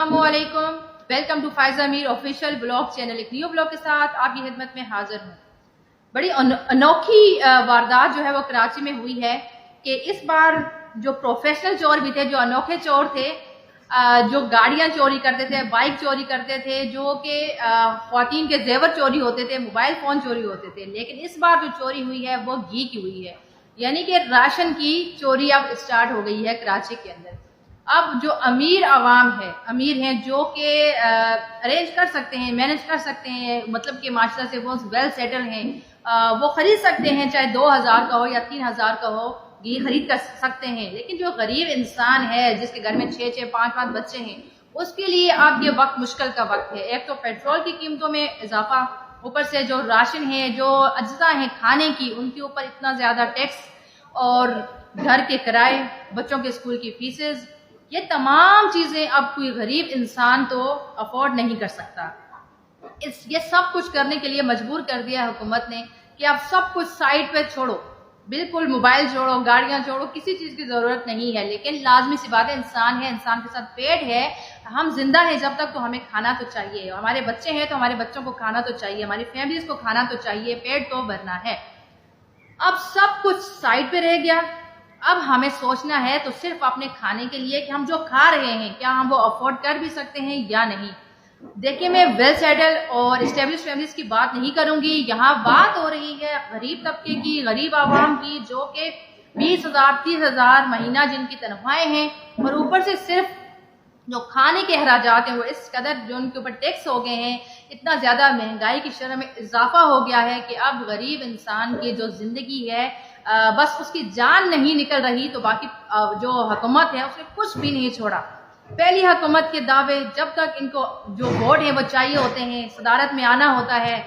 السلام علیکم، welcome to Faiza Mir official vlog channel. ایک نیو بلاگ کے ساتھ آپ کی خدمت میں حاضر ہوں۔ بڑی انوکھی واردات جو ہے وہ کراچی میں ہوئی ہے کہ اس بار جو پروفیشنل چور بھی تھے، جو انوکھے چور تھے، جو گاڑیاں چوری کرتے تھے، بائک چوری کرتے تھے، جو کہ خواتین کے زیور چوری ہوتے تھے، موبائل فون چوری ہوتے تھے، لیکن اس بار جو چوری ہوئی ہے وہ گھی کی ہوئی ہے، یعنی کہ راشن کی چوری اب اسٹارٹ ہو گئی ہے کراچی کے اندر۔ اب جو امیر عوام ہے، امیر ہیں، جو کہ ارینج کر سکتے ہیں، مینج کر سکتے ہیں، مطلب کہ معاشرہ سے وہ ویل سیٹل ہیں، وہ خرید سکتے ہیں، چاہے 2000 کا ہو یا 3000 کا ہو، گھی خرید کر سکتے ہیں۔ لیکن جو غریب انسان ہے، جس کے گھر میں 6 5 بچے ہیں، اس کے لیے اب یہ وقت مشکل کا وقت ہے۔ ایک تو پیٹرول کی قیمتوں میں اضافہ، اوپر سے جو راشن ہے، جو اجزاء ہیں کھانے کی، ان کے اوپر اتنا زیادہ ٹیکس، اور گھر کے کرائے، بچوں کے اسکول کی فیسز، یہ تمام چیزیں اب کوئی غریب انسان تو افورڈ نہیں کر سکتا۔ یہ سب کچھ کرنے کے لیے مجبور کر دیا حکومت نے کہ اب سب کچھ سائڈ پہ چھوڑو، بالکل موبائل چھوڑو، گاڑیاں چھوڑو، کسی چیز کی ضرورت نہیں ہے۔ لیکن لازمی سی بات ہے، انسان ہے، انسان کے ساتھ پیٹ ہے، ہم زندہ ہیں جب تک تو ہمیں کھانا تو چاہیے، ہمارے بچے ہیں تو ہمارے بچوں کو کھانا تو چاہیے، ہماری فیملیز کو کھانا تو چاہیے، پیٹ تو بھرنا ہے۔ اب سب کچھ سائڈ پہ رہ گیا، اب ہمیں سوچنا ہے تو صرف اپنے کھانے کے لیے کہ ہم جو کھا رہے ہیں کیا ہم وہ افورڈ کر بھی سکتے ہیں یا نہیں۔ دیکھیں، میں ویل سیٹل اور اسٹیبلش فیملیز کی بات نہیں کروں گی، یہاں بات ہو رہی ہے غریب طبقے کی، غریب عوام کی، جو کہ 20,000 30,000 مہینہ جن کی تنخواہیں ہیں، اور اوپر سے صرف جو کھانے کے اخراجات ہیں وہ اس قدر جو ان کے اوپر ٹیکس ہو گئے ہیں، اتنا زیادہ مہنگائی کی شرح میں اضافہ ہو گیا ہے کہ اب غریب انسان کی جو زندگی ہے، بس اس کی جان نہیں نکل رہی، تو باقی جو حکومت ہے اس نے کچھ بھی نہیں چھوڑا۔ پہلی حکومت کے دعوے، جب تک ان کو جو ووٹ ہیں وہ چاہیے ہوتے ہیں، صدارت میں آنا ہوتا ہے،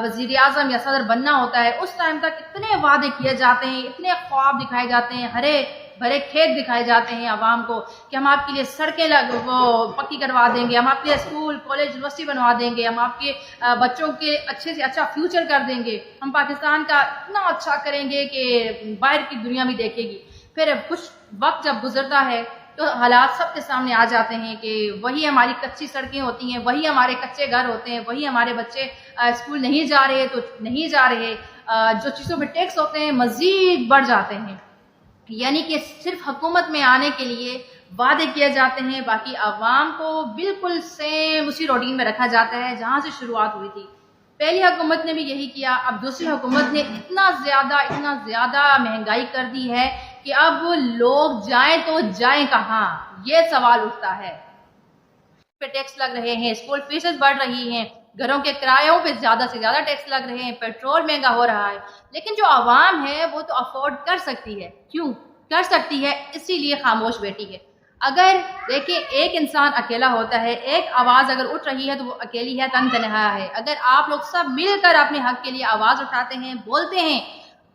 وزیر اعظم یا صدر بننا ہوتا ہے، اس ٹائم تک اتنے وعدے کیے جاتے ہیں، اتنے خواب دکھائے جاتے ہیں، ہرے بھرے کھیت دکھائے جاتے ہیں عوام کو کہ ہم آپ کے لیے سڑکیں وہ پکی کروا دیں گے، ہم آپ کے لیے اسکول کالج یونیورسٹی بنوا دیں گے، ہم آپ کے بچوں کے اچھے سے اچھا فیوچر کر دیں گے، ہم پاکستان کا اتنا اچھا کریں گے کہ باہر کی دنیا بھی دیکھے گی۔ پھر کچھ وقت جب گزرتا ہے تو حالات سب کے سامنے آ جاتے ہیں کہ وہی ہماری کچی سڑکیں ہوتی ہیں، وہی ہمارے کچے گھر ہوتے ہیں، وہی ہمارے بچے اسکول نہیں جا رہے تو نہیں جا رہے، جو چیزوں پہ ٹیکس ہوتے ہیں مزید بڑھ جاتے ہیں۔ یعنی کہ صرف حکومت میں آنے کے لیے وعدے کیے جاتے ہیں، باقی عوام کو بالکل سیم اسی روٹین میں رکھا جاتا ہے جہاں سے شروعات ہوئی تھی۔ پہلی حکومت نے بھی یہی کیا، اب دوسری حکومت نے اتنا زیادہ مہنگائی کر دی ہے کہ اب لوگ جائیں تو جائیں کہاں، یہ سوال اٹھتا ہے۔ پہ ٹیکس لگ رہے ہیں، اسکول فیسز بڑھ رہی ہیں، گھروں کے کرایوں پہ زیادہ سے زیادہ ٹیکس لگ رہے ہیں، پیٹرول مہنگا ہو رہا ہے، لیکن جو عوام ہے وہ تو افورڈ کر سکتی ہے۔ کیوں کر سکتی ہے؟ اسی لیے خاموش بیٹھی ہے۔ اگر دیکھیں، ایک انسان اکیلا ہوتا ہے، ایک آواز اگر اٹھ رہی ہے تو وہ اکیلی ہے، تن تنہا ہے۔ اگر آپ لوگ سب مل کر اپنے حق کے لیے آواز اٹھاتے ہیں، بولتے ہیں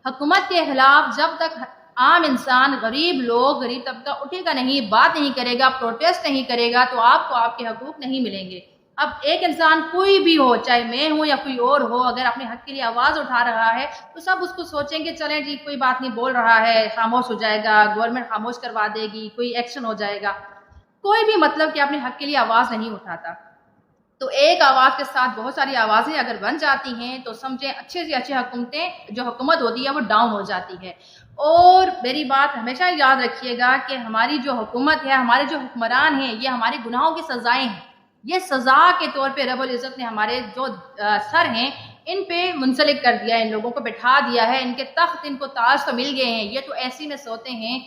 حکومت کے خلاف، جب تک عام انسان، غریب لوگ، غریب طبقہ اٹھے گا نہیں، بات نہیں کرے گا، پروٹیسٹ نہیں کرے گا، تو آپ کو آپ کے حقوق نہیں ملیں گے۔ اب ایک انسان کوئی بھی ہو، چاہے میں ہوں یا کوئی اور ہو، اگر اپنے حق کے لیے آواز اٹھا رہا ہے تو سب اس کو سوچیں گے چلیں جی کوئی بات نہیں، بول رہا ہے، خاموش ہو جائے گا، گورنمنٹ خاموش کروا دے گی، کوئی ایکشن ہو جائے گا۔ کوئی بھی مطلب کہ اپنے حق کے لیے آواز نہیں اٹھاتا، تو ایک آواز کے ساتھ بہت ساری آوازیں اگر بن جاتی ہیں تو سمجھیں اچھے سے اچھے جو حکومت ہوتی ہے وہ ڈاؤن ہو جاتی ہے۔ اور میری بات ہمیشہ یاد رکھیے گا کہ ہماری جو حکومت ہے، ہمارے جو حکمران ہیں، یہ ہمارے گناہوں کی سزائیں ہیں۔ یہ سزا کے طور پہ رب العزت نے ہمارے جو سر ہیں ان پہ منسلک کر دیا ہے، ان لوگوں کو بٹھا دیا ہے، ان کے تخت، ان کو تاج تو مل گئے ہیں، یہ تو ایسی میں سوتے ہیں،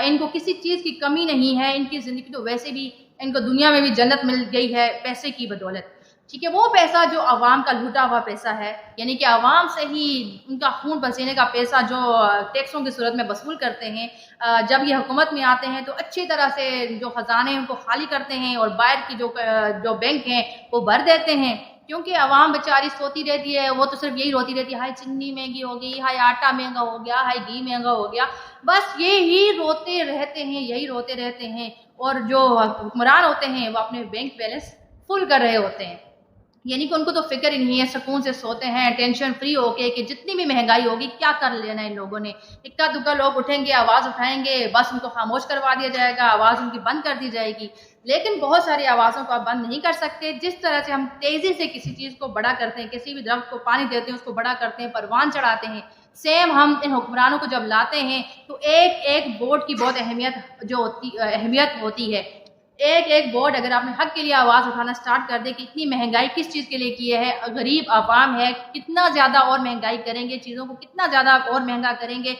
ان کو کسی چیز کی کمی نہیں ہے، ان کی زندگی تو ویسے بھی، ان کو دنیا میں بھی جنت مل گئی ہے پیسے کی بدولت۔ ٹھیک ہے، وہ پیسہ جو عوام کا لوٹا ہوا پیسہ ہے، یعنی کہ عوام سے ہی ان کا خون پسینے کا پیسہ جو ٹیکسوں کی صورت میں وصول کرتے ہیں، جب یہ حکومت میں آتے ہیں تو اچھی طرح سے جو خزانے ہیں ان کو خالی کرتے ہیں، اور باہر کی جو بینک ہیں وہ بھر دیتے ہیں، کیونکہ عوام بیچاری سوتی رہتی ہے، وہ تو صرف یہی روتی رہتی ہے، ہائے چینی مہنگی ہو گئی، ہائے آٹا مہنگا ہو گیا، ہائے گھی مہنگا ہو گیا، بس یہی روتے رہتے ہیں، یہی روتے رہتے ہیں، اور جو حکمران ہوتے ہیں وہ اپنے بینک بیلنس فل کر رہے ہوتے ہیں۔ यानी कि उनको तो फिक्र ही नहीं है, सुकून से सोते हैं टेंशन फ्री होके कि जितनी भी महंगाई होगी क्या कर लेना है इन लोगों ने। इक्का दुक्का लोग उठेंगे, आवाज़ उठाएंगे, बस उनको खामोश करवा दिया जाएगा, आवाज़ उनकी बंद कर दी जाएगी। लेकिन बहुत सारी आवाज़ों को आप बंद नहीं कर सकते। जिस तरह से हम तेज़ी से किसी चीज़ को बड़ा करते हैं, किसी भी दरख्त को पानी देते हैं, उसको बड़ा करते हैं, परवान चढ़ाते हैं, सेम हम इन हुक्मरानों को जब लाते हैं तो एक एक वोट की बहुत अहमियत होती है। एक एक वोट अगर आपने हक के लिए आवाज़ उठाना स्टार्ट कर दे कि इतनी महंगाई किस चीज़ के लिए की है, गरीब आवाम है, कितना ज़्यादा और महंगाई करेंगे, चीज़ों को कितना ज़्यादा और महंगा करेंगे।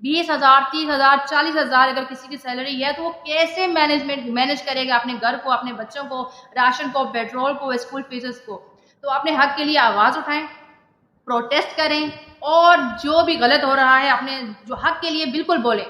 20,000, 30,000, 40,000 अगर किसी की सैलरी है तो वो कैसे मैनेज करेगा अपने घर को, अपने बच्चों को, राशन को, पेट्रोल को, स्कूल फीसेस को। तो अपने हक के लिए आवाज़ उठाएं, प्रोटेस्ट करें और जो भी गलत हो रहा है अपने जो हक के लिए बिल्कुल बोलें।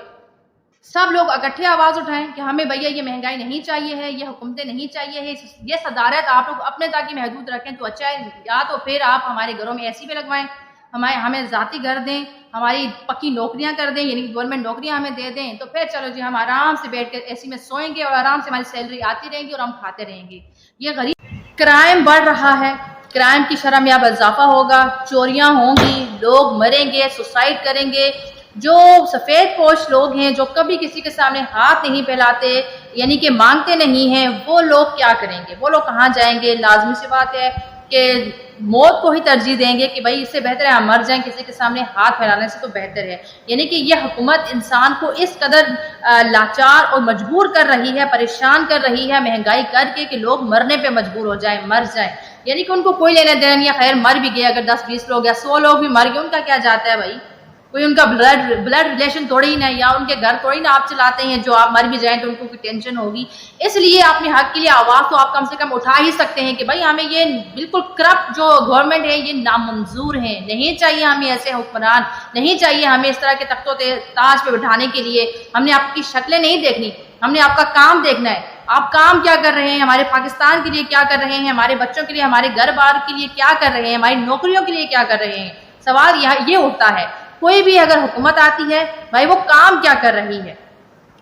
सब लोग इकट्ठे आवाज़ उठाएं कि हमें भैया ये महंगाई नहीं चाहिए है, ये हुकूमतें नहीं चाहिए है, ये सदारत आप लोग अपने ताकि महदूद रखें तो अच्छा है। या तो फिर आप हमारे घरों में एसी पे लगवाएं, हमें ज़ाती घर दें, हमारी पक्की नौकरियां कर दें, यानी गवर्नमेंट नौकरियां हमें दे दें, तो फिर चलो जी हम आराम से बैठ कर एसी में सोएंगे और आराम से हमारी सैलरी आती रहेगी और हम खाते रहेंगे। ये गरीब क्राइम बढ़ रहा है, क्राइम की शरह में अब इजाफा होगा, चोरियां होंगी, लोग मरेंगे, सुसाइड करेंगे। जो सफ़ेद पोश लोग हैं जो कभी किसी के सामने हाथ नहीं फैलाते यानी कि मांगते नहीं हैं, वो लोग क्या करेंगे, वो लोग कहाँ जाएंगे? लाजमी सी बात है कि मौत को ही तरजीह देंगे कि भाई इससे बेहतर है हम मर जाएं, किसी के सामने हाथ फैलाने से तो बेहतर है। यानी कि यह हुकूमत इंसान को इस कदर लाचार और मजबूर कर रही है, परेशान कर रही है महंगाई करके कि लोग मरने पे मजबूर हो जाएं, मर जाएं। यानी कि उनको कोई लेना देना नहीं है। खैर मर भी गए, अगर 10-20 लोग या 100 लोग भी मर गए, उनका क्या जाता है भाई? कोई उनका ब्लड रिलेशन थोड़ी ही नहीं, या उनके घर थोड़ी ना आप चलाते हैं जो आप मर भी जाएं तो उनको कोई टेंशन होगी। इसलिए अपने हक के लिए आवाज़ तो आप कम से कम उठा ही सकते हैं कि भाई हमें ये बिल्कुल करप्ट जो गवर्नमेंट है ये नामंजूर है, नहीं चाहिए हमें ऐसे हुक्मरान, नहीं चाहिए हमें इस तरह के तख्तों ताज पे बिठाने के लिए। हमने आपकी शक्लें नहीं देखनी, हमने आपका काम देखना है। आप काम क्या कर रहे हैं, हमारे पाकिस्तान के लिए क्या कर रहे हैं, हमारे बच्चों के लिए, हमारे घर बार के लिए क्या कर रहे हैं, हमारी नौकरियों के लिए क्या कर रहे हैं। सवाल ये उठता है। कोई भी अगर हुकूमत आती है भाई वो काम क्या कर रही है।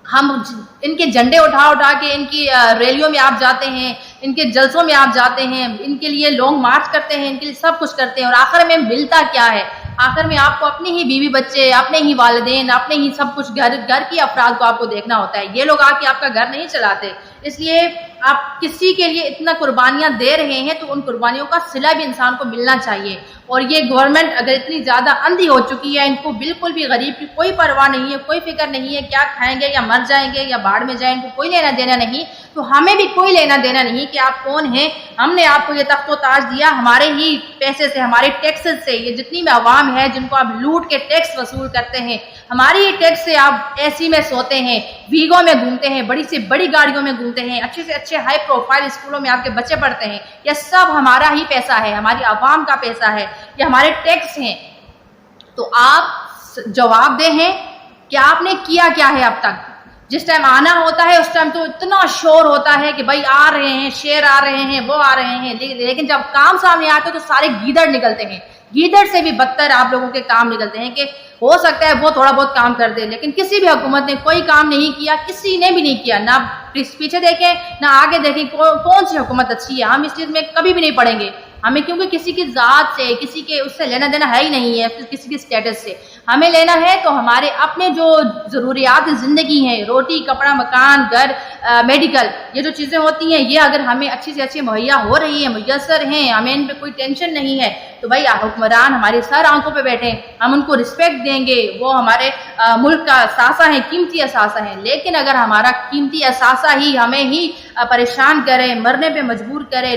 हम इनके झंडे उठा उठा के इनकी रैलियों में आप जाते हैं, इनके जलसों में आप जाते हैं, इनके लिए लॉन्ग मार्च करते हैं, इनके लिए सब कुछ करते हैं और आखिर में मिलता क्या है? आखिर में आपको अपनी ही बीवी बच्चे, अपने ही वालिदैन, अपने ही सब कुछ घर की अफराद को आपको देखना होता है। ये लोग आके आपका घर नहीं चलाते। इसलिए आप किसी के लिए इतना कुर्बानियां दे रहे हैं तो उन कुर्बानियों का सिला भी इंसान को मिलना चाहिए। और ये गवर्नमेंट अगर इतनी ज़्यादा अंधी हो चुकी है, इनको बिल्कुल भी गरीब की कोई परवाह नहीं है, कोई फिक्र नहीं है क्या खाएंगे या मर जाएंगे या बाढ़ में जाएंगे, इनको कोई लेना देना नहीं, तो हमें भी कोई लेना देना नहीं कि आप कौन हैं। हमने आपको ये तख्तो ताज दिया हमारे ही पैसे से, हमारे टैक्सेस से। ये जितनी भी आवाम है जिनको आप लूट के टैक्स वसूल करते हैं, हमारी ही टैक्स से आप एसी में सोते हैं, वीगो में घूमते हैं, बड़ी से बड़ी गाड़ियों में घूमते हैं, अच्छे से अच्छे हाई प्रोफाइल स्कूलों में आपके बच्चे पढ़ते हैं। यह सब हमारा ही पैसा है, हमारी आवाम का पैसा है, ये हमारे टैक्स हैं। तो आप जवाबदेह हैं कि आपने किया क्या है अब तक। जिस टाइम आना होता है उस टाइम तो इतना शोर होता है कि भाई आ रहे हैं, शेर आ रहे हैं, वो आ रहे हैं, लेकिन जब काम सामने आता है तो सारे गीदड़ निकलते हैं। गीदड़ से भी बदतर आप लोगों के काम निकलते हैं कि हो सकता है वो थोड़ा बहुत काम कर दे, लेकिन किसी भी हुकूमत ने कोई काम नहीं किया, किसी ने भी नहीं किया। ना पीछे देखें ना आगे देखें, कौन सी हुकूमत अच्छी है। हम इस चीज़ में कभी भी नहीं पड़ेंगे हमें, क्योंकि किसी की ज़ात से, किसी के उससे लेना देना है ही नहीं है, किसी के स्टेटस से। हमें लेना है तो हमारे अपने जो ज़रूरियात ज़िंदगी हैं, रोटी कपड़ा मकान घर मेडिकल, ये जो चीज़ें होती हैं ये अगर हमें अच्छी से अच्छी मुहैया हो रही हैं, मुयसर हैं, हमें इन पर कोई टेंशन नहीं है, तो भाई हुक्मरान हमारे सर आंखों पे बैठे, हम उनको रिस्पेक्ट देंगे। वो हमारे मुल्क का असासा है, कीमती असासा है। लेकिन अगर हमारा कीमती असासा ही हमें ही परेशान करे, मरने पे मजबूर करे,